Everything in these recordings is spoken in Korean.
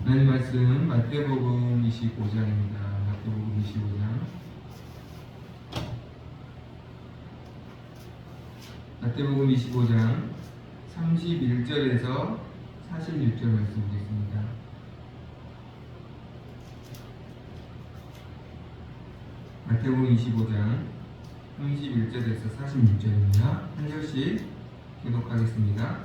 하나님 말씀 마태복음 25장입니다. 마태복음 25장. 마태복음 25장 31절에서 46절 말씀 보겠습니다. 마태복음 25장 31절에서 46절입니다. 한 절씩 교독하겠습니다.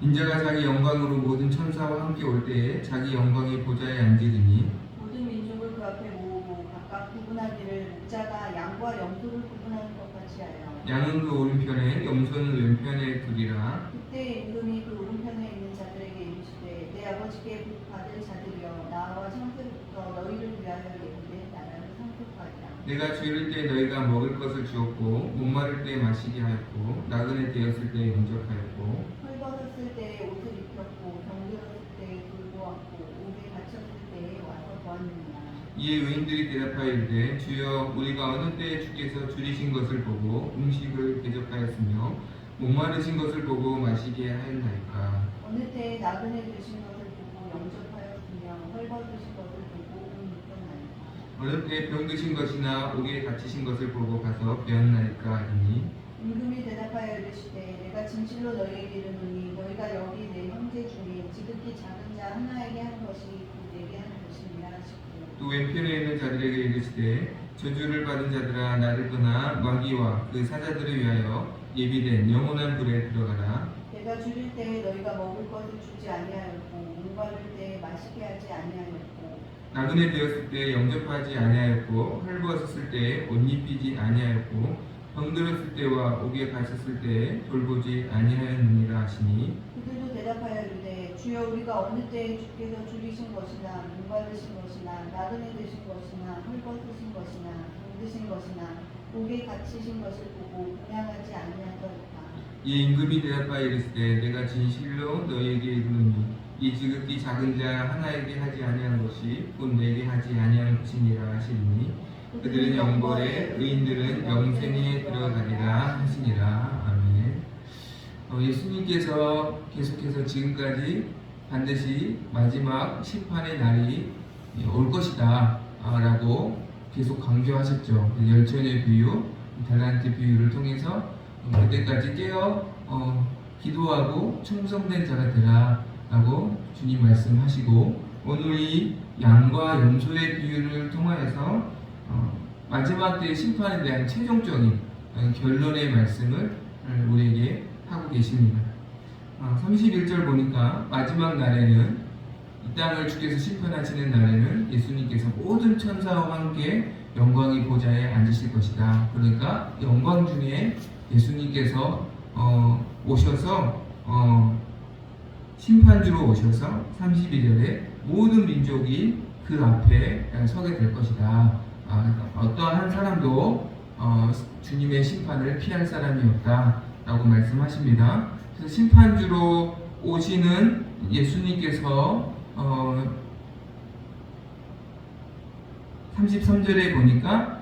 인자가 자기 영광으로 모든 천사와 함께 올 때에 자기 영광의 보좌에 앉으리니 모든 민족을 그 앞에 모으고 각각 구분하기를 목자가 양과 염소를 구분하는 것 같이 하여 양은 그 오른편에 염소는 왼편에 두리라. 그때 임금이 그 오른편에 있는 자들에게 이르시되 내 아버지께 복 받을 자들이여 나와 창세부터 너희를 위하여 예비된 나라를 상속하리라. 내가 주일 때 너희가 먹을 것을 주었고 목마를 때 마시게 하였고 나그네 되었을 때 영접하였고 헐벗었을 때 옷을 입혔고 병들었을 때 돌보았고 옥에 갇혔을 때에 와서 보았느니라. 이에 의인들이 대답하여 이르되 주여 우리가 어느 때에 주께서 줄이신 것을 보고 음식을 대접하였으며 목마르신 것을 보고 마시게 하였나이까. 어느 때에 나그네 되신 것을 보고 영접하였으며 헐벗으신 것을 보고 옷 입혔나이까. 어느 때 병드신 것이나 옥에 갇히신 것을 보고 가서 배웠나이까 하니 임금이 대답하여 이르시되 내가 진실로 너희에게 이르노니 너희가 여기 내 형제 중에 지극히 작은 자 하나에게 한 것이 곧 내게 한 것이니라 하시고 또 왼편에 있는 자들에게 이르시되 저주를 받은 자들아 나를 떠나 마귀와 그 사자들을 위하여 예비된 영원한 불에 들어가라. 내가 줄일 때에 너희가 먹을 것을 주지 아니하였고 목마를 때에 마시게 하지 아니하였고 나그네 되었을 때 영접하지 아니하였고 헐벗었을 때에 옷 입히지 아니하였고 병들었을 때와 옥에 갇혔을 때에 돌보지 아니하였느니라 하시니 그들도 대답하여 이르되 주여 우리가 어느 때에 주께서 줄이신 것이나 목마르신 것이나 나그네 되신 것이나 헐벗으신 것이나 병드신 것이나 옥에 갇히신 것을 보고 공양하지 아니하더이까. 이 임금이 대답하여 이르시되 내가 진실로 너희에게 이르노니 이 지극히 작은 자 하나에게 하지 아니한 것이 곧 내게 하지 아니한 것이니라 하시니 그들은 영벌에 의인들은 영생에 들어가리라 하시니라. 아멘. 예수님께서 계속해서 지금까지 반드시 마지막 심판의 날이 올 것이다 라고 계속 강조하셨죠. 열천의 비유, 달란트 비유를 통해서 그때까지 깨어 기도하고 충성된 자가 되라 라고 주님 말씀하시고 오늘 이 양과 염소의 비유를 통하여서 마지막 때의 심판에 대한 최종적인 결론의 말씀을 우리에게 하고 계십니다. 31절 보니까 마지막 날에는 이 땅을 주께서 심판하시는 날에는 예수님께서 모든 천사와 함께 영광의 보좌에 앉으실 것이다. 그러니까 영광 중에 예수님께서 오셔서 심판주로 오셔서 32절에 모든 민족이 그 앞에 서게 될 것이다. 어떠한 한 사람도 주님의 심판을 피할 사람이 없다라고 말씀하십니다. 그래서 심판주로 오시는 예수님께서 33절에 보니까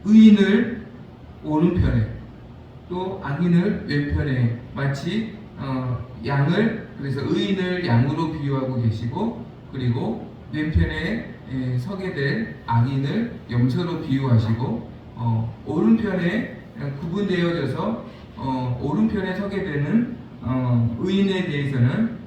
의인을 오른편에 또 악인을 왼편에 마치 양을 그래서 의인을 양으로 비유하고 계시고 그리고 왼편에 서게 될 악인을 염소로 비유하시고 오른편에 구분되어져서 오른편에 서게 되는 의인에 대해서는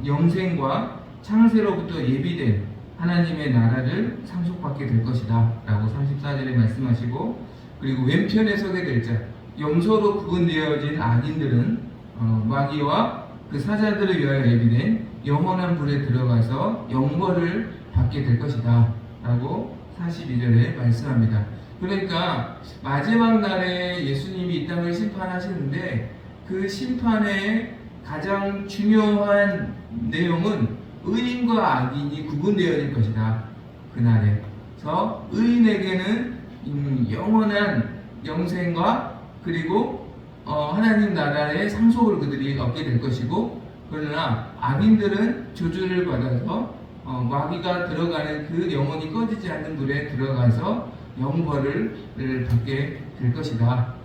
영생과 창세로부터 예비된 하나님의 나라를 상속받게 될 것이다 라고 34절에 말씀하시고 그리고 왼편에 서게 될 자 염소로 구분되어진 악인들은 마귀와 그 사자들을 위하여 예비된 영원한 불에 들어가서 영벌을 받게 될 것이다 라고 42절에 말씀합니다. 그러니까 마지막 날에 예수님이 이 땅을 심판하시는데 그 심판의 가장 중요한 내용은 의인과 악인이 구분되어질 것이다. 그날에. 그래서 의인에게는 영원한 영생과 그리고 하나님 나라의 상속을 그들이 얻게 될 것이고 그러나 악인들은 저주를 받아서 마귀가 들어가는 그 영혼이 꺼지지 않는 불에 들어가서 영벌을 받게 될 것이다.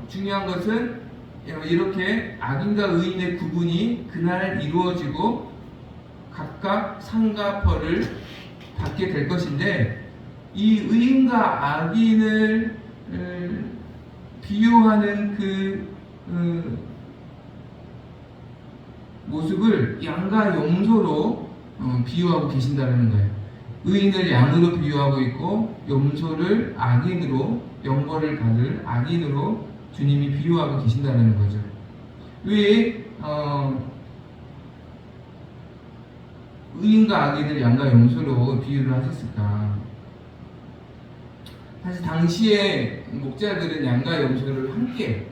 중요한 것은 이렇게 악인과 의인의 구분이 그날 이루어지고 각각 상과 벌을 받게 될 것인데, 이 의인과 악인을 비유하는 그 모습을 양과 염소로 비유하고 계신다는 거예요. 의인을 양으로 비유하고 있고 염소를 악인으로, 영벌을 받을 악인으로 주님이 비유하고 계신다는 거죠. 왜 의인과 악인을 양과 염소로 비유를 하셨을까? 사실 당시에 목자들은 양과 염소를 함께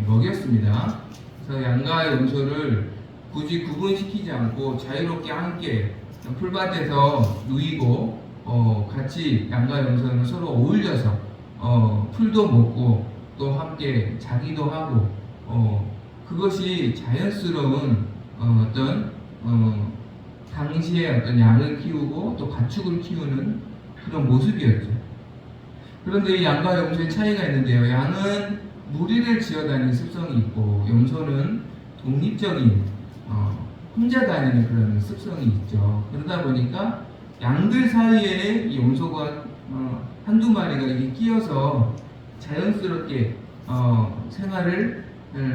먹였습니다. 그래서 양과 염소를 굳이 구분시키지 않고 자유롭게 함께 풀밭에서 누이고 같이 양과 염소는 서로 어울려서 풀도 먹고 또 함께 자기도 하고 그것이 자연스러운 어떤 당시에 어떤 양을 키우고 또 가축을 키우는 그런 모습이었죠. 그런데 이 양과 염소의 차이가 있는데요. 양은 무리를 지어다니는 습성이 있고 염소는 독립적인 혼자 다니는 그런 습성이 있죠. 그러다 보니까 양들 사이에 이 염소가 한두 마리가 이렇게 끼어서 자연스럽게 생활을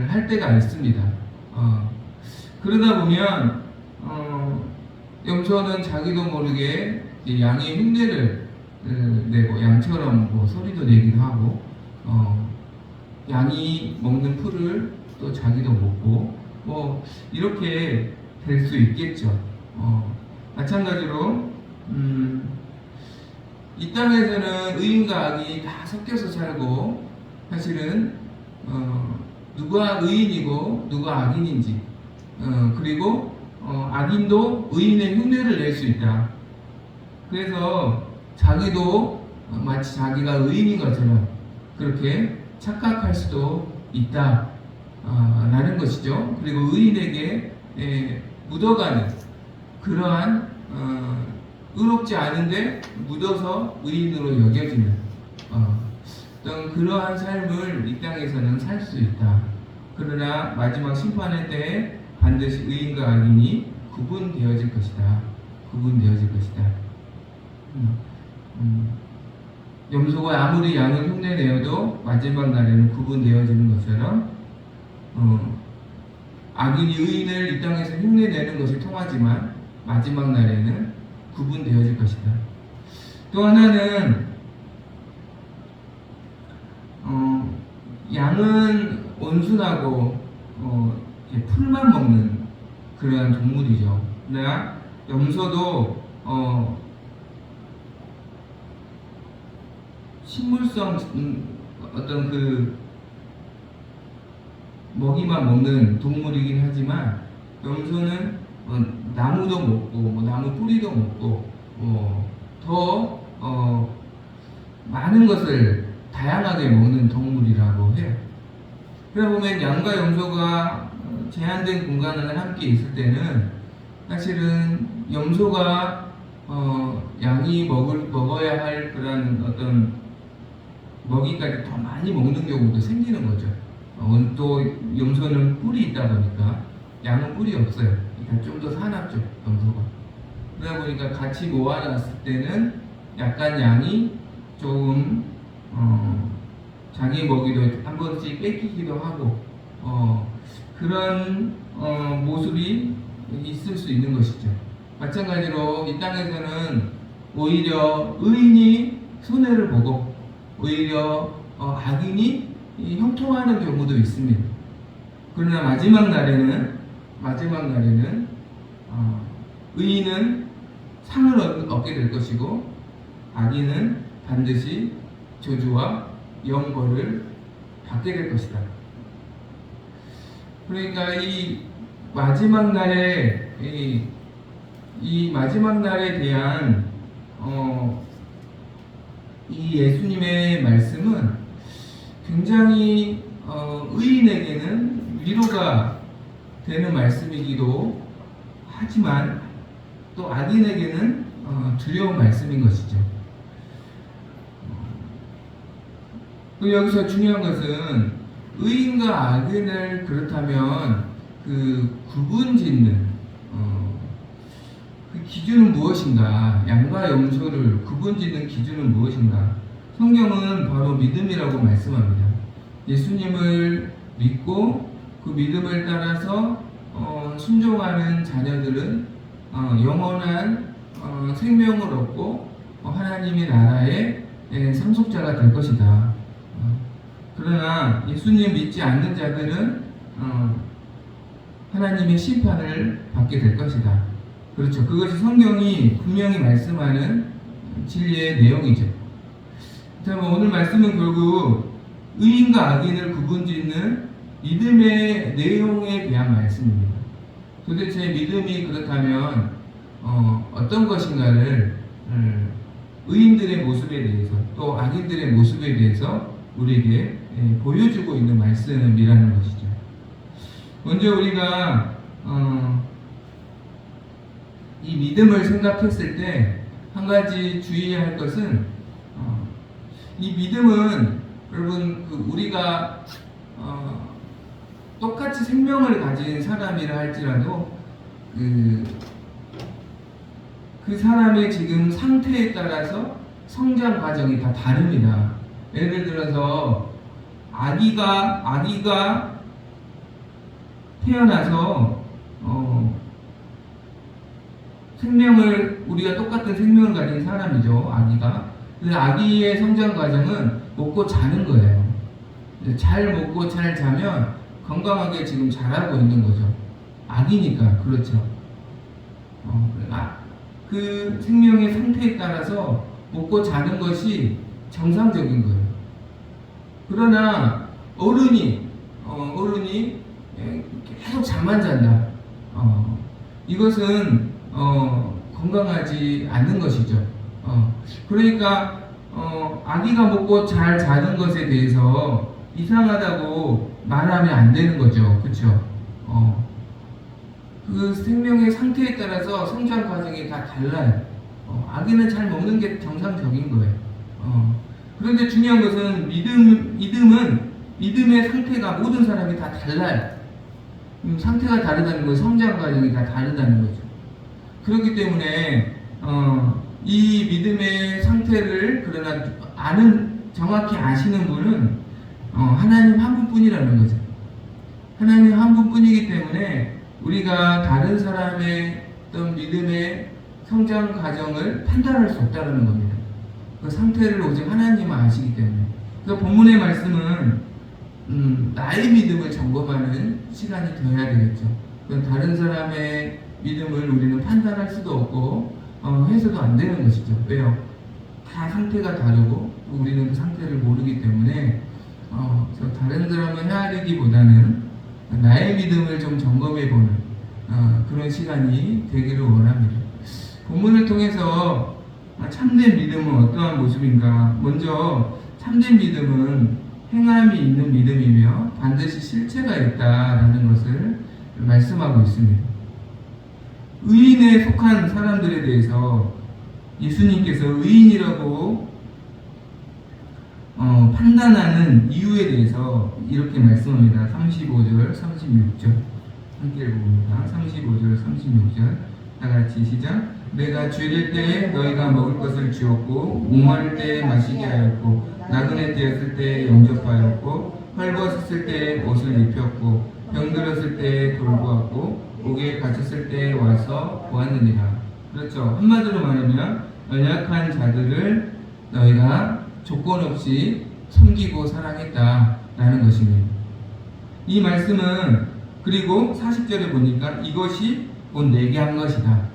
할 때가 있습니다. 그러다 보면 염소는 자기도 모르게 양의 흉내를 내고 양처럼 뭐 소리도 내기도 하고 양이 먹는 풀을 또 자기도 먹고 뭐 이렇게 될 수 있겠죠. 마찬가지로 이 땅에서는 의인과 악이 다 섞여서 살고 사실은 누가 의인이고 누가 악인인지 그리고 악인도 의인의 흉내를 낼 수 있다. 그래서 자기도 마치 자기가 의인인 것처럼 그렇게 착각할 수도 있다 라는 것이죠. 그리고 의인에게 묻어가는 그러한 의롭지 않은데 묻어서 의인으로 여겨지는 어떤 그러한 삶을 이 땅에서는 살 수 있다. 그러나 마지막 심판의 때에 반드시 의인과 악인이 구분되어질 것이다. 구분되어질 것이다. 염소가 아무리 양을 흉내내어도 마지막 날에는 구분되어지는 것처럼 악인이 의인을 이 땅에서 흉내내는 것이 통하지만 마지막 날에는 구분되어질 것이다. 또 하나는 양은 온순하고 풀만 먹는 그러한 동물이죠. 그러나 염소도 식물성 어떤 그 먹이만 먹는 동물이긴 하지만 염소는 나무도 먹고 뭐 나무 뿌리도 먹고 더 많은 것을 다양하게 먹는 동물이라고 해요. 그러다 보면 양과 염소가 제한된 공간을 함께 있을 때는 사실은 염소가 양이 먹어야 할 그런 어떤 먹이까지 더 많이 먹는 경우도 생기는 거죠. 또 염소는 뿔이 있다 보니까 양은 뿔이 없어요. 그러니까 좀 더 사납죠, 염소가. 그러다 보니까 같이 모아놨을 때는 약간 양이 조금 자기 먹이도 한 번씩 뺏기기도 하고 그런 모습이 있을 수 있는 것이죠. 마찬가지로 이 땅에서는 오히려 의인이 손해를 보고 오히려 악인이 형통하는 경우도 있습니다. 그러나 마지막 날에는 의인은 상을 얻게 될 것이고 악인은 반드시 저주와 영벌을 받게 될 것이다. 그러니까 이 마지막 날에 이 마지막 날에 대한 이 예수님의 말씀은 굉장히 의인에게는 위로가 되는 말씀이기도 하지만 또 악인에게는 두려운 말씀인 것이죠. 여기서 중요한 것은 의인과 악인을 그렇다면 그 구분짓는 그 기준은 무엇인가? 양과 염소를 구분짓는 기준은 무엇인가? 성경은 바로 믿음이라고 말씀합니다. 예수님을 믿고 그 믿음을 따라서 순종하는 자녀들은 영원한 생명을 얻고 하나님의 나라의 상속자가 될 것이다. 그러나 예수님 믿지 않는 자들은 하나님의 심판을 받게 될 것이다. 그렇죠. 그것이 성경이 분명히 말씀하는 진리의 내용이죠. 오늘 말씀은 결국 의인과 악인을 구분짓는 믿음의 내용에 대한 말씀입니다. 도대체 믿음이 그렇다면 어떤 것인가를 의인들의 모습에 대해서 또 악인들의 모습에 대해서 우리에게 보여주고 있는 말씀이라는 것이죠. 먼저 우리가 이 믿음을 생각했을 때 한 가지 주의해야 할 것은 이 믿음은 여러분 우리가 똑같이 생명을 가진 사람이라 할지라도 그 사람의 지금 상태에 따라서 성장 과정이 다 다릅니다. 예를 들어서 아기가 태어나서 우리가 똑같은 생명을 가진 사람이죠. 아기가. 근데 아기의 성장 과정은 먹고 자는 거예요. 잘 먹고 잘 자면 건강하게 지금 자라고 있는 거죠. 아기니까. 그렇죠. 그 생명의 상태에 따라서 먹고 자는 것이 정상적인 거예요. 그러나 어른이 계속 잠만 잔다. 이것은 건강하지 않는 것이죠. 그러니까 아기가 먹고 잘 자는 것에 대해서 이상하다고 말하면 안 되는 거죠. 그렇죠? 그 생명의 상태에 따라서 성장 과정이 다 달라요. 아기는 잘 먹는 게 정상적인 거예요. 그런데 중요한 것은 믿음의 상태가 모든 사람이 다 달라요. 상태가 다르다는 건 성장 과정이 다 다르다는 거죠. 그렇기 때문에 이 믿음의 상태를 그러나 정확히 아시는 분은 하나님 한 분뿐이라는 거죠. 하나님 한 분뿐이기 때문에 우리가 다른 사람의 어떤 믿음의 성장 과정을 판단할 수 없다는 겁니다. 그 상태를 오직 하나님만 아시기 때문에. 그래서 본문의 말씀은 나의 믿음을 점검하는 시간이 되어야 되겠죠. 그건 다른 사람의 믿음을 우리는 판단할 수도 없고 해서도 안 되는 것이죠. 왜요? 다 상태가 다르고 우리는 그 상태를 모르기 때문에 다른 사람을 헤아리기보다는 나의 믿음을 좀 점검해보는 그런 시간이 되기를 원합니다. 본문을 통해서 참된 믿음은 어떠한 모습인가? 먼저 참된 믿음은 행함이 있는 믿음이며 반드시 실체가 있다라는 것을 말씀하고 있습니다. 의인에 속한 사람들에 대해서 예수님께서 의인이라고 판단하는 이유에 대해서 이렇게 말씀합니다. 35절, 36절 함께 읽어봅니다. 35절, 36절 다같이 시작. 내가 죄릴 때에 너희가 먹을 것을 주었고 목마를 때에 마시게 하였고 나그네 되었을 때에 영접하였고 헐벗었을 때에 옷을 입혔고 병들었을 때에 돌보았고 옥에 갇혔을 때에 와서 보았느니라. 그렇죠. 한마디로 말하면 연약한 자들을 너희가 조건 없이 섬기고 사랑했다라는 것입니다. 이 말씀은 그리고 40절에 보니까 이것이 곧 내게 한 것이다.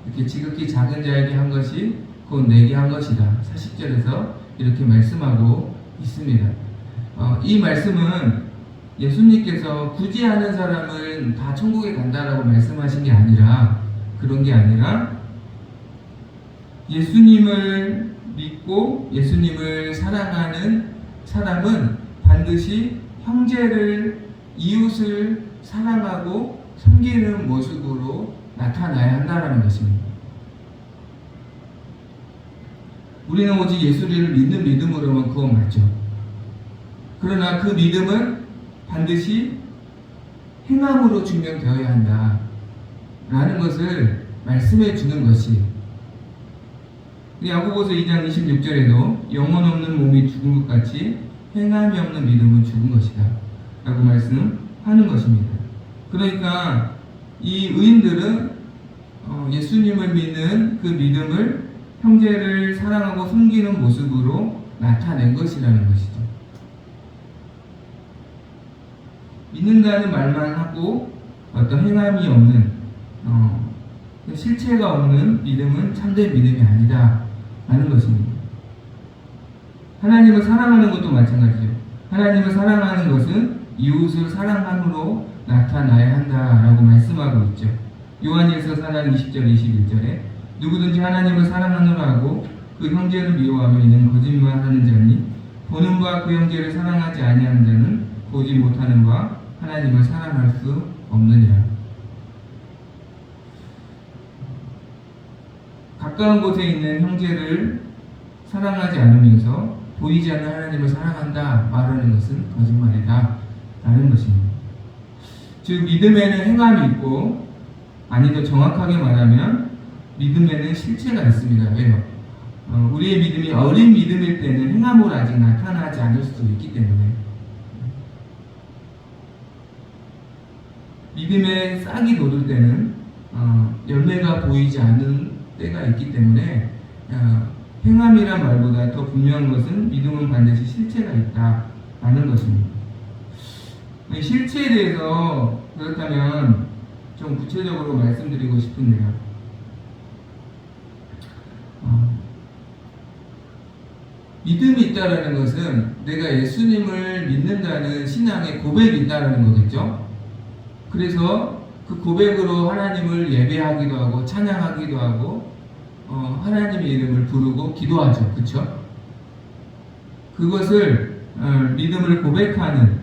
이렇게 지극히 작은 자에게 한 것이 곧 내게 한 것이다. 40절에서 이렇게 말씀하고 있습니다. 이 말씀은 예수님께서 굳이 하는 사람은 다 천국에 간다라고 말씀하신 게 아니라 그런 게 아니라 예수님을 믿고 예수님을 사랑하는 사람은 반드시 형제를 이웃을 사랑하고 섬기는 모습으로 나타나야 한다는 것입니다. 우리는 오직 예수를 믿는 믿음으로만 구원받죠. 그러나 그 믿음은 반드시 행함으로 증명되어야 한다라는 것을 말씀해 주는 것이, 야고보서 2장 26절에도 영혼 없는 몸이 죽은 것 같이 행함이 없는 믿음은 죽은 것이다 라고 말씀하는 것입니다. 그러니까 이 의인들은 예수님을 믿는 그 믿음을 형제를 사랑하고 섬기는 모습으로 나타낸 것이라는 것이죠. 믿는다는 말만 하고 어떤 행함이 없는, 실체가 없는 믿음은 참된 믿음이 아니다 라는 것입니다. 하나님을 사랑하는 것도 마찬가지죠. 하나님을 사랑하는 것은 이웃을 사랑함으로 나타나야 한다라고 말씀하고 있죠. 요한일서 4장 20절 21절에 누구든지 하나님을 사랑하노라 하고 그 형제를 미워하며 이는 거짓말하는 자니 보는 바 그 형제를 사랑하지 아니하는 자는 보지 못하는 바 하나님을 사랑할 수 없느니라. 가까운 곳에 있는 형제를 사랑하지 않으면서 보이지 않는 하나님을 사랑한다 말하는 것은 거짓말이다 라는 것입니다. 즉 믿음에는 행함이 있고, 아니 더 정확하게 말하면 믿음에는 실체가 있습니다. 왜요? 우리의 믿음이 어린 믿음일 때는 행함으로 아직 나타나지 않을 수도 있기 때문에, 믿음의 싹이 돋을 때는 열매가 보이지 않는 때가 있기 때문에 행함이란 말보다 더 분명한 것은 믿음은 반드시 실체가 있다라는 것입니다. 실체에 대해서 그렇다면 좀 구체적으로 말씀드리고 싶은데요. 믿음이 있다라는 것은 내가 예수님을 믿는다는 신앙의 고백이 있다라는 거겠죠. 그래서 그 고백으로 하나님을 예배하기도 하고 찬양하기도 하고 하나님의 이름을 부르고 기도하죠. 그렇죠? 그것을 믿음을 고백함으로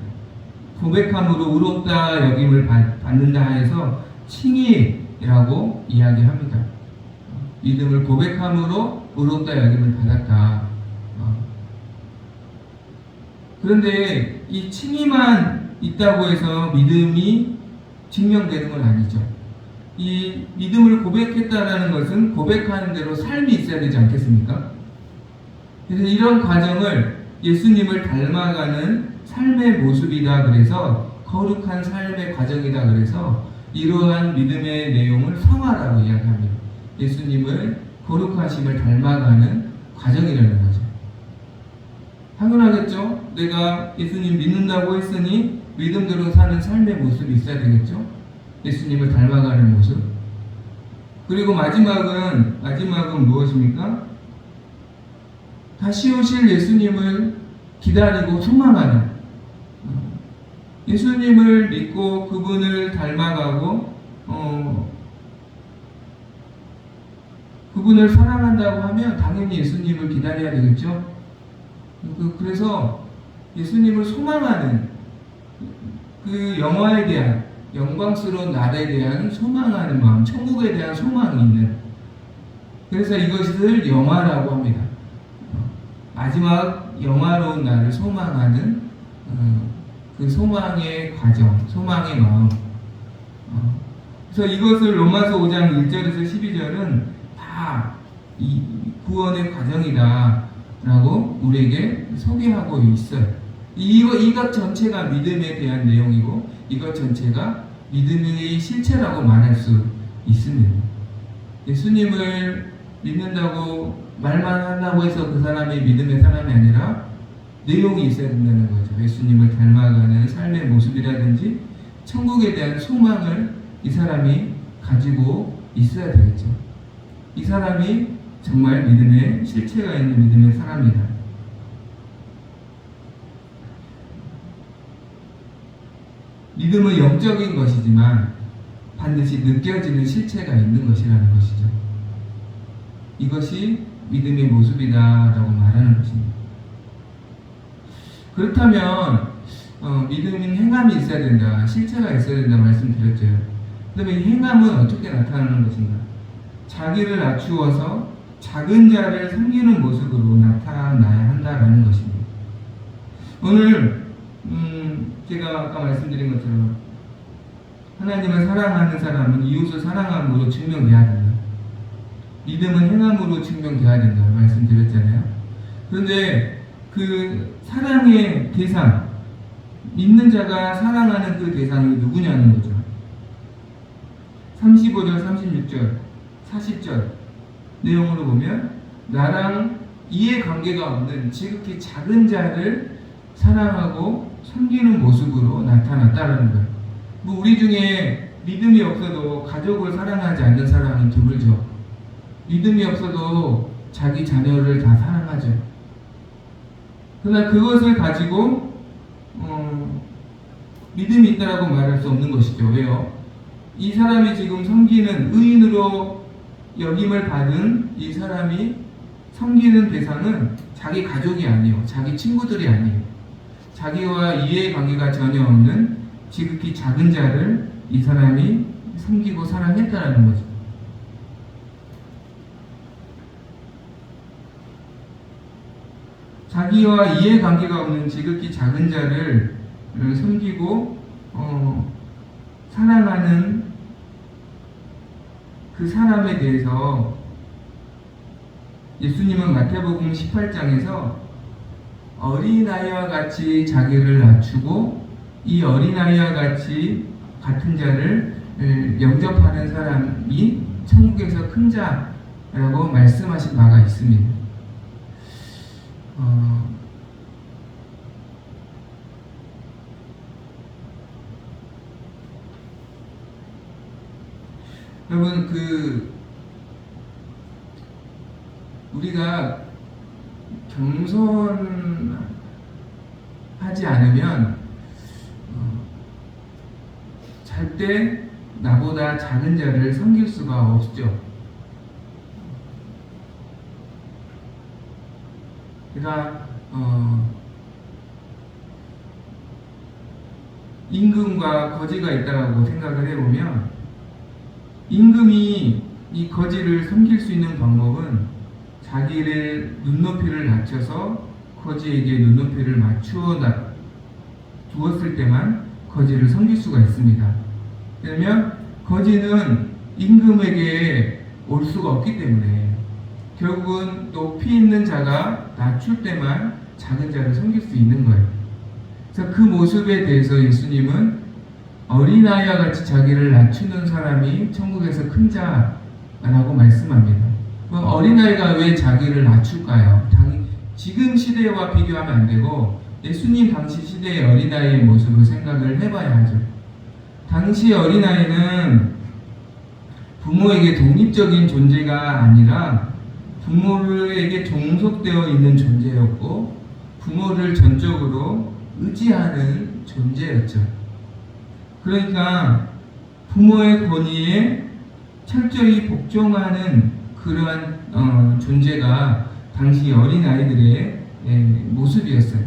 의롭다 여김을 받는다 해서 칭의라고 이야기합니다. 믿음을 고백함으로 의롭다 여김을 받았다. 그런데 이 칭의만 있다고 해서 믿음이 증명되는 건 아니죠. 이 믿음을 고백했다라는 것은 고백하는 대로 삶이 있어야 되지 않겠습니까? 그래서 이런 과정을 예수님을 닮아가는 삶의 모습이다 그래서, 거룩한 삶의 과정이다 그래서 이러한 믿음의 내용을 성화라고 이야기합니다. 예수님을 거룩하심을 닮아가는 과정이라는 거죠. 당연하겠죠? 내가 예수님 믿는다고 했으니 믿음대로 사는 삶의 모습이 있어야 되겠죠? 예수님을 닮아가는 모습. 그리고 마지막은 무엇입니까? 다시 오실 예수님을 기다리고 소망하는, 예수님을 믿고 그분을 닮아가고 그분을 사랑한다고 하면 당연히 예수님을 기다려야 되겠죠? 그래서 예수님을 소망하는, 그 영화에 대한, 영광스러운 날에 대한 소망하는 마음, 천국에 대한 소망이 있는, 그래서 이것을 영화라고 합니다. 마지막 영화로운 날을 소망하는 그 소망의 과정, 소망의 마음. 그래서 이것을 로마서 5장 1절에서 12절은 다 이 구원의 과정이다 라고 우리에게 소개하고 있어요. 이것 전체가 믿음에 대한 내용이고, 이것 전체가 믿음의 실체라고 말할 수 있습니다. 예수님을 믿는다고 말만 한다고 해서 그 사람이 믿음의 사람이 아니라 내용이 있어야 된다는 거죠. 예수님을 닮아가는 삶의 모습이라든지 천국에 대한 소망을 이 사람이 가지고 있어야 되겠죠. 이 사람이 정말 믿음의 실체가 있는 믿음의 사람이다. 믿음은 영적인 것이지만 반드시 느껴지는 실체가 있는 것이라는 것이죠. 이것이 믿음의 모습이다라고 말하는 것입니다. 그렇다면 믿음인 행함이 있어야 된다, 실체가 있어야 된다 말씀드렸죠. 그러면 이 행함은 어떻게 나타나는 것인가? 자기를 낮추어서 작은 자를 섬기는 모습으로 나타나야 한다라는 것입니다. 오늘 제가 아까 말씀드린 것처럼 하나님을 사랑하는 사람은 이웃을 사랑함으로 증명돼야 된다. 믿음은 행함으로 증명돼야 된다 말씀드렸잖아요. 그런데 그 사랑의 대상, 믿는 자가 사랑하는 그 대상이 누구냐는 거죠. 35절, 36절, 40절 내용으로 보면 나랑 이해관계가 없는 지극히 작은 자를 사랑하고 섬기는 모습으로 나타났다는 거예요. 뭐 우리 중에 믿음이 없어도 가족을 사랑하지 않는 사람은 드물죠. 믿음이 없어도 자기 자녀를 다 사랑하죠. 그러나 그것을 가지고 믿음이 있다라고 말할 수 없는 것이죠. 왜요? 이 사람이 지금 섬기는 의인으로 여김을 받은 이 사람이 섬기는 대상은 자기 가족이 아니에요. 자기 친구들이 아니에요. 자기와 이해관계가 전혀 없는 지극히 작은 자를 이 사람이 섬기고 사랑했다라는 거죠. 자기와 이해관계가 없는 지극히 작은 자를 섬기고 사랑하는 그 사람에 대해서 예수님은 마태복음 18장에서 어린아이와 같이 자기를 낮추고 이 어린아이와 같이 같은 자를 영접하는 사람이 천국에서 큰 자라고 말씀하신 바가 있습니다. 여러분 우리가 겸손하지 않으면 절대 나보다 작은 자를 섬길 수가 없죠. 그러니까 임금과 거지가 있다고 생각을 해보면 임금이 이 거지를 섬길 수 있는 방법은 자기를 눈높이를 낮춰서 거지에게 눈높이를 맞추어 두었을 때만 거지를 섬길 수가 있습니다. 왜냐하면 거지는 임금에게 올 수가 없기 때문에 결국은 높이 있는 자가 낮출 때만 작은 자를 섬길 수 있는 거예요. 그래서 그 모습에 대해서 예수님은 어린아이와 같이 자기를 낮추는 사람이 천국에서 큰 자라고 말씀합니다. 그럼 어린아이가 왜 자기를 낮출까요? 지금 시대와 비교하면 안 되고 예수님 당시 시대의 어린아이의 모습을 생각을 해봐야 하죠. 당시 어린아이는 부모에게 독립적인 존재가 아니라 부모에게 종속되어 있는 존재였고 부모를 전적으로 의지하는 존재였죠. 그러니까 부모의 권위에 철저히 복종하는 그러한 존재가 당시 어린아이들의 모습이었어요.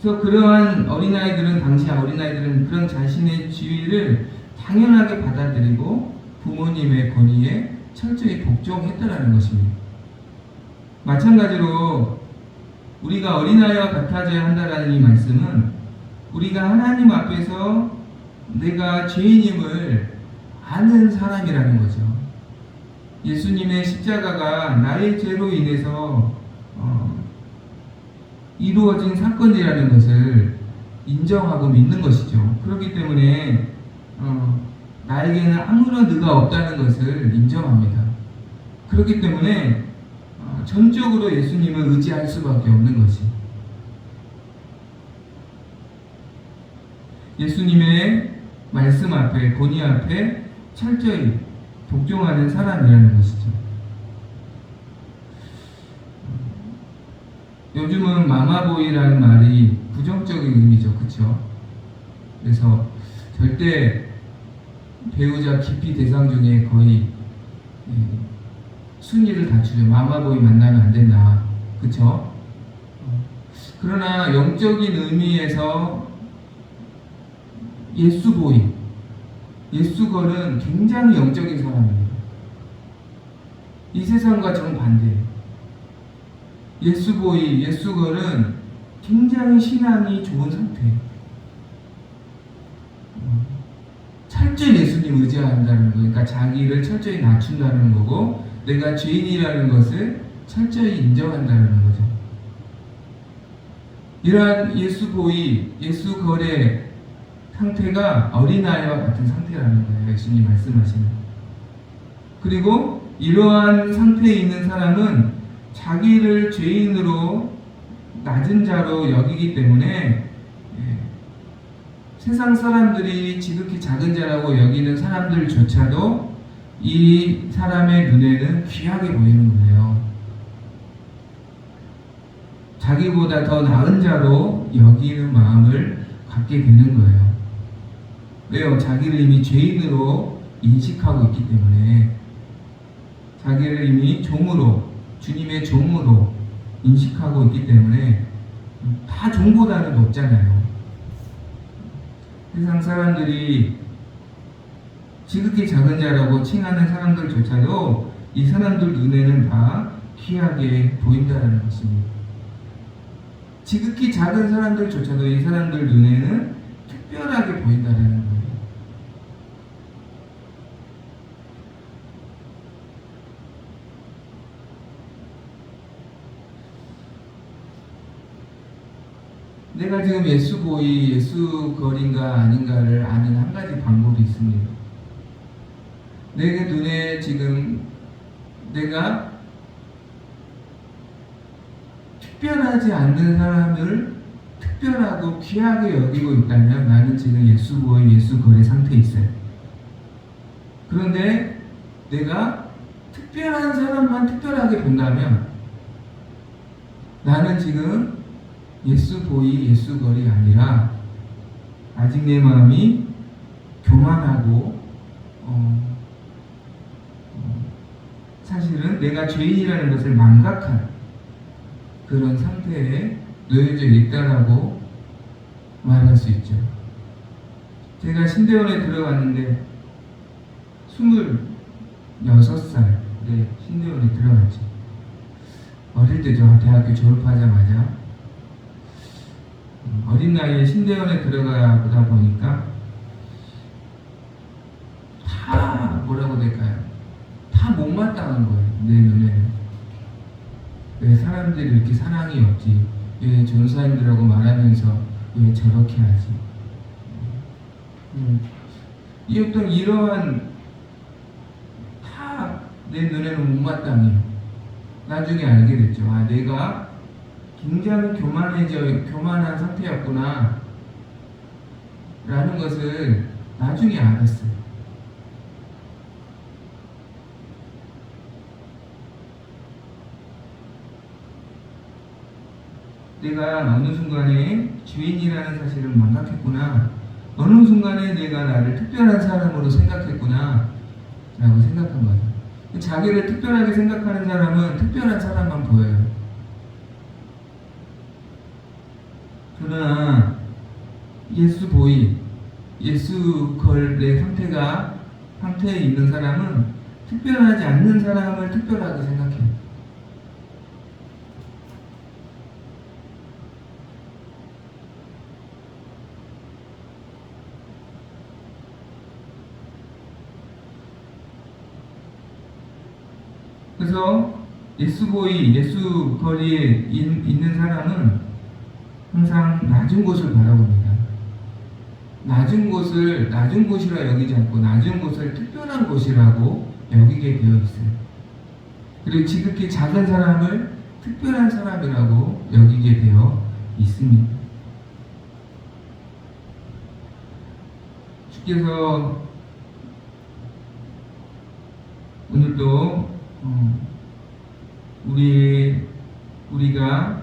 그래서 그러한 당시 어린아이들은 그런 자신의 지위를 당연하게 받아들이고 부모님의 권위에 철저히 복종했다라는 것입니다. 마찬가지로 우리가 어린아이와 같아져야 한다라는 이 말씀은 우리가 하나님 앞에서 내가 죄인임을 아는 사람이라는 거죠. 예수님의 십자가가 나의 죄로 인해서 이루어진 사건이라는 것을 인정하고 믿는 것이죠. 그렇기 때문에 나에게는 아무런 의가 없다는 것을 인정합니다. 그렇기 때문에 전적으로 예수님을 의지할 수밖에 없는 것이 예수님의 말씀 앞에 권위 앞에 철저히 복종하는 사람이라는 것이죠. 요즘은 마마보이라는 말이 부정적인 의미죠. 그렇죠? 그래서 절대 배우자 기피 대상 중에 거의 순위를 갖추죠. 마마보이 만나면 안 된다. 그렇죠? 그러나 영적인 의미에서 예수걸은 굉장히 영적인 사람입니다. 이 세상과 정반대예요. 예수보이, 예수걸은 굉장히 신앙이 좋은 상태예요. 철저히 예수님 의지한다는 거, 그러니까 자기를 철저히 낮춘다는 거고, 내가 죄인이라는 것을 철저히 인정한다는 거죠. 이러한 예수보이, 예수걸의 상태가 어린아이와 같은 상태라는 거예요. 예수님 말씀하시는. 그리고 이러한 상태에 있는 사람은 자기를 죄인으로 낮은 자로 여기기 때문에 세상 사람들이 지극히 작은 자라고 여기는 사람들조차도 이 사람의 눈에는 귀하게 보이는 거예요. 자기보다 더 나은 자로 여기는 마음을 갖게 되는 거예요. 왜요? 자기를 이미 죄인으로 인식하고 있기 때문에, 자기를 이미 종으로, 주님의 종으로 인식하고 있기 때문에 다 종보다는 높잖아요. 세상 사람들이 지극히 작은 자라고 칭하는 사람들조차도 이 사람들 눈에는 다 귀하게 보인다는 것입니다. 지극히 작은 사람들조차도 이 사람들 눈에는 특별하게 보인다는 거예요. 내가 지금 예수보이, 예수걸인가 아닌가를 아는 한 가지 방법이 있습니다. 내 눈에 지금 내가 특별하지 않는 사람을 특별하고 귀하게 여기고 있다면 나는 지금 예수보이, 예수걸의 상태에 있어요. 그런데 내가 특별한 사람만 특별하게 본다면 나는 지금 예수보이, 예수걸이 아니라 아직 내 마음이 교만하고 사실은 내가 죄인이라는 것을 망각한 그런 상태에 놓여져 있다라고 말할 수 있죠. 제가 신대원에 들어갔는데 26살에 신대원에 들어갔죠. 어릴 때죠. 대학교 졸업하자마자 어린 나이에 신대원에 들어가다 보니까 다 뭐라고 될까요? 다 못마땅한 거예요. 내 눈에는. 왜 사람들이 이렇게 사랑이 없지? 왜 전사님들하고 말하면서 왜 저렇게 하지? 이 어떤 이러한 다 내 눈에는 못마땅해요. 나중에 알게 됐죠. 아, 내가 굉장히 교만한 상태였구나 라는 것을 나중에 알았어요. 내가 어느 순간에 죄인이라는 사실을 망각했구나, 어느 순간에 내가 나를 특별한 사람으로 생각했구나 라고 생각한 거죠. 자기를 특별하게 생각하는 사람은 특별한 사람만 보여요. 그러나 예수보이, 예수걸의 상태에 있는 사람은 특별하지 않는 사람을 특별하게 생각해요. 그래서 예수보이, 예수거리에 있는 사람은 항상 낮은 곳을 바라봅니다. 낮은 곳이라 여기지 않고 낮은 곳을 특별한 곳이라고 여기게 되어 있어요. 그리고 지극히 작은 사람을 특별한 사람이라고 여기게 되어 있습니다. 주께서 오늘도 우리가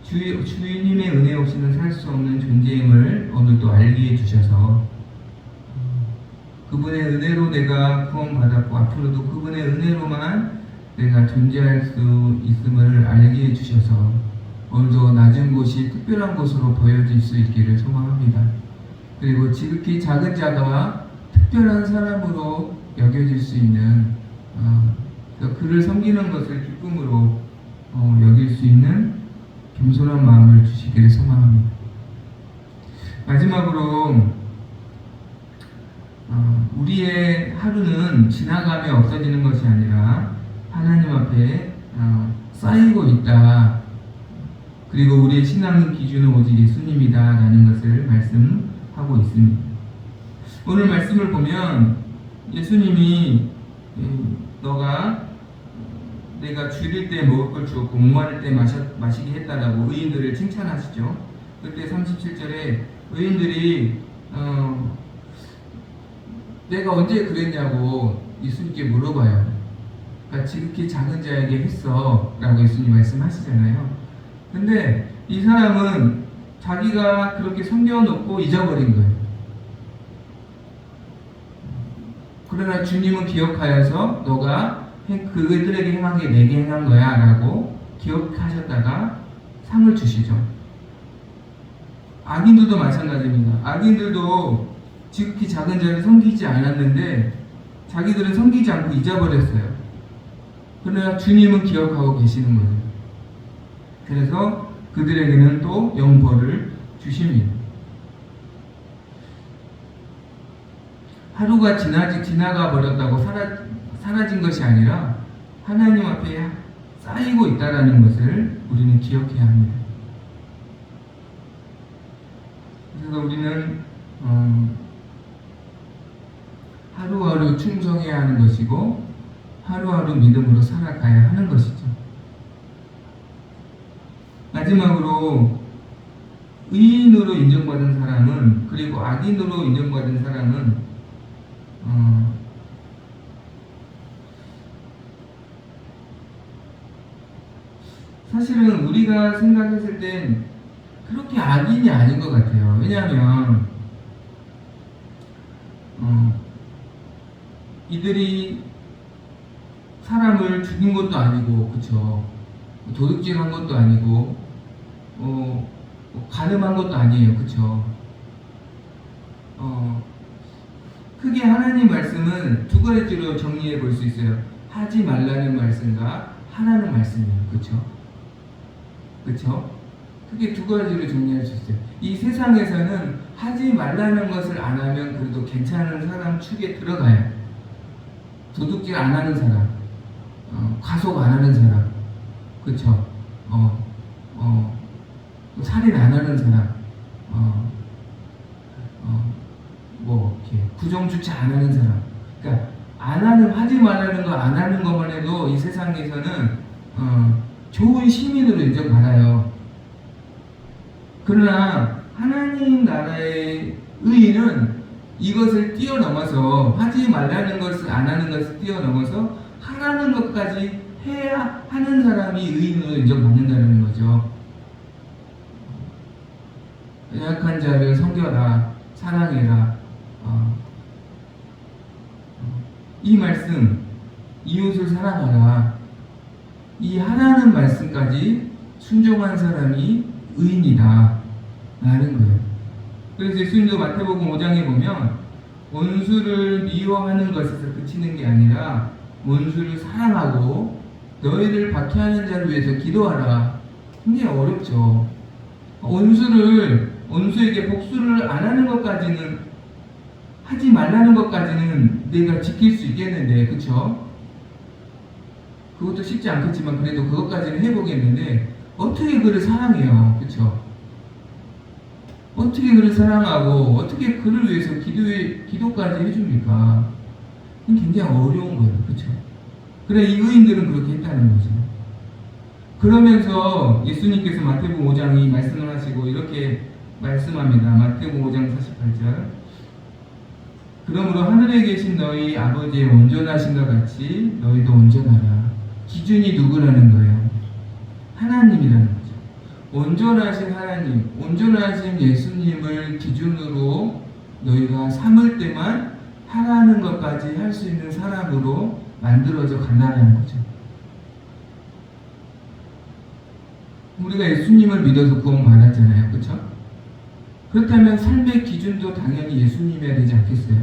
주님의 은혜 없이는 살 수 없는 존재임을 오늘도 알게 해주셔서 그분의 은혜로 내가 구원받았고 앞으로도 그분의 은혜로만 내가 존재할 수 있음을 알게 해주셔서 오늘도 낮은 곳이 특별한 곳으로 보여질 수 있기를 소망합니다. 그리고 지극히 작은 자가 특별한 사람으로 여겨질 수 있는 그래서 그를 섬기는 것을 기쁨으로 여길 수 있는 겸손한 마음을 주시기를 소망합니다. 마지막으로 우리의 하루는 지나가며 없어지는 것이 아니라 하나님 앞에 쌓이고 있다. 그리고 우리의 신앙의 기준은 오직 예수님이다 라는 것을 말씀하고 있습니다. 오늘 말씀을 보면 예수님이 내가 줄일 때 먹을 걸 주었고 목마를 때 마시게 했다라고 의인들을 칭찬하시죠. 그때 37절에 의인들이 내가 언제 그랬냐고 예수님께 물어봐요. 그러니까 지극히 작은 자에게 했어 라고 예수님 말씀하시잖아요. 근데 이 사람은 자기가 그렇게 섬겨놓고 잊어버린 거예요. 그러나 주님은 기억하여서 너가 그들에게 행한 게 내게 행한 거야 라고 기억하셨다가 상을 주시죠. 악인들도 마찬가지입니다. 악인들도 지극히 작은 자를 섬기지 않았는데 자기들은 섬기지 않고 잊어버렸어요. 그러나 주님은 기억하고 계시는 거예요. 그래서 그들에게는 또 영벌을 주십니다. 하루가 지나가 버렸다고 사라진 것이 아니라 하나님 앞에 쌓이고 있다는 것을 우리는 기억해야 합니다. 그래서 우리는 하루하루 충성해야 하는 것이고 하루하루 믿음으로 살아가야 하는 것이죠. 마지막으로 의인으로 인정받은 사람은 그리고 악인으로 인정받은 사람은 사실은 우리가 생각했을 땐 그렇게 악인이 아닌 것 같아요. 왜냐하면 이들이 사람을 죽인 것도 아니고, 그쵸? 도둑질한 것도 아니고, 가늠한 것도 아니에요, 그쵸? 크게 하나님 말씀은 두 가지로 정리해 볼 수 있어요. 하지 말라는 말씀과 하라는 말씀이에요, 그쵸? 그쵸? 크게 두 가지로 정리할 수 있어요. 이 세상에서는 하지 말라는 것을 안 하면 그래도 괜찮은 사람 축에 들어가요. 도둑질 안 하는 사람, 과속 안 하는 사람, 그쵸? 살인 안 하는 사람, 이렇게 부정주차 안 하는 사람. 그러니까 하지 말라는 거 안 하는 것만 해도 이 세상에서는 좋은 시민으로 인정받아요. 그러나 하나님 나라의 의인은 이것을 뛰어넘어서 하지 말라는 것을 안 하는 것을 뛰어넘어서 하라는 것까지 해야 하는 사람이 의인으로 인정받는다는 거죠. 약한 자를 섬겨라, 사랑해라. 이 말씀, 이웃을 사랑하라. 이 하라는 말씀까지 순종한 사람이 의인이다 라는 거예요. 그래서 예수님도 마태복음 5장에 보면 원수를 미워하는 것에서 그치는 게 아니라 원수를 사랑하고 너희를 박해하는 자를 위해서 기도하라. 굉장히 어렵죠. 원수에게 복수를 안 하는 것까지는, 하지 말라는 것까지는 내가 지킬 수 있겠는데, 그쵸? 그것도 쉽지 않겠지만 그래도 그것까지는 해보겠는데 어떻게 그를 사랑해요, 그쵸? 어떻게 그를 사랑하고 어떻게 그를 위해서 기도까지 해줍니까? 굉장히 어려운 거예요, 그쵸? 그래, 이 의인들은 그렇게 했다는 거죠. 그러면서 예수님께서 마태복음 5장이 말씀을 하시고 이렇게 말씀합니다. 마태복음 5장 48절. 그러므로 하늘에 계신 너희 아버지의 온전하신것 같이 너희도 온전하라. 기준이 누구라는 거예요? 하나님이라는 거죠. 온전하신 하나님, 온전하신 예수님을 기준으로 너희가 삼을 때만 하라는 것까지 할 수 있는 사람으로 만들어져 간다는 거죠. 우리가 예수님을 믿어서 구원 받았잖아요, 그렇죠? 그렇다면 삶의 기준도 당연히 예수님이어야 되지 않겠어요?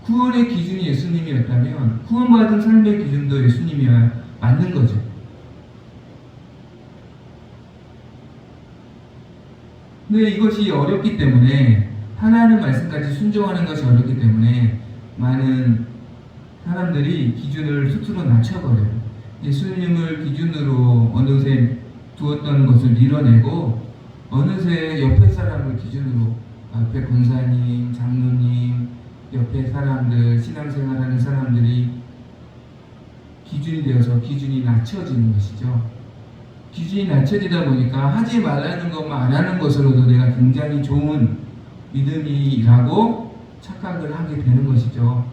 구원의 기준이 예수님이었다면 구원받은 삶의 기준도 예수님이어야 맞는 거죠. 근데 이것이 어렵기 때문에 하나님 말씀까지 순종하는 것이 어렵기 때문에 많은 사람들이 기준을 스스로 낮춰버려요. 예수님을 기준으로 어느새 두었던 것을 밀어내고 어느새 옆에 사람을 기준으로 옆에 권사님, 장로님, 옆에 사람들, 신앙생활하는 사람들이 기준이 되어서 기준이 낮춰지는 것이죠. 기준이 낮춰지다 보니까 하지 말라는 것만 안 하는 것으로도 내가 굉장히 좋은 믿음이라고 착각을 하게 되는 것이죠.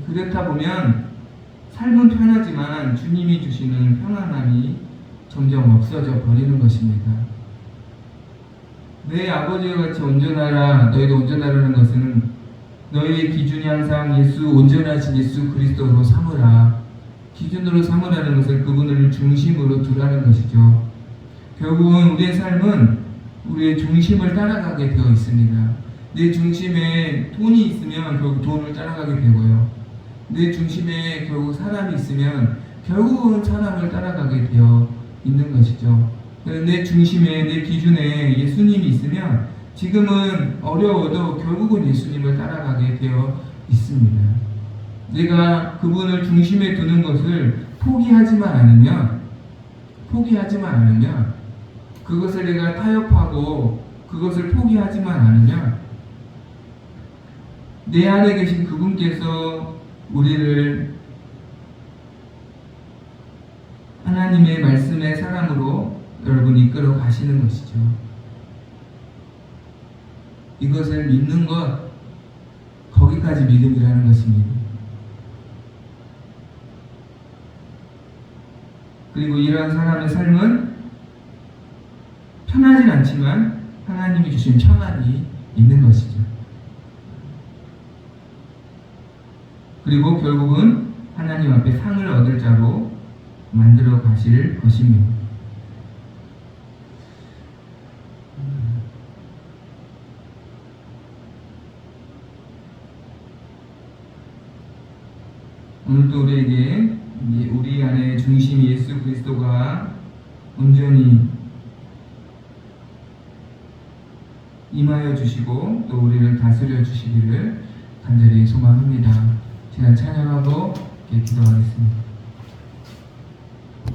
그렇다 보면 삶은 편하지만 주님이 주시는 평안함이 점점 없어져 버리는 것입니다. 내 아버지와 같이 온전하라, 너희도 온전하라는 것은 너희의 기준이 항상 온전하신 예수 그리스도로 삼으라. 기준으로 삼으라는 것은 그분을 중심으로 두라는 것이죠. 결국은 우리의 삶은 우리의 중심을 따라가게 되어 있습니다. 내 중심에 돈이 있으면 결국 돈을 따라가게 되고요. 내 중심에 결국 사람이 있으면 결국은 사람을 따라가게 되어 있는 것이죠. 내 중심에, 내 기준에 예수님이 있으면 지금은 어려워도 결국은 예수님을 따라가게 되어 있습니다. 내가 그분을 중심에 두는 것을 포기하지만 않으면 그것을 내가 타협하고 그것을 포기하지만 않으면 내 안에 계신 그분께서 우리를 하나님의 말씀의 사랑으로 여러분 이끌어 가시는 것이죠. 이것을 믿는 것, 거기까지 믿음이라는 것입니다. 그리고 이러한 사람의 삶은 편하진 않지만 하나님이 주신 평안이 있는 것이죠. 그리고 결국은 하나님 앞에 상을 얻을 자로 만들어 가실 것입니다. 오늘도 우리에게 우리 안에 중심 예수 그리스도가 온전히 임하여 주시고 또 우리를 다스려 주시기를 간절히 소망합니다. 제가 찬양하고 기도하겠습니다.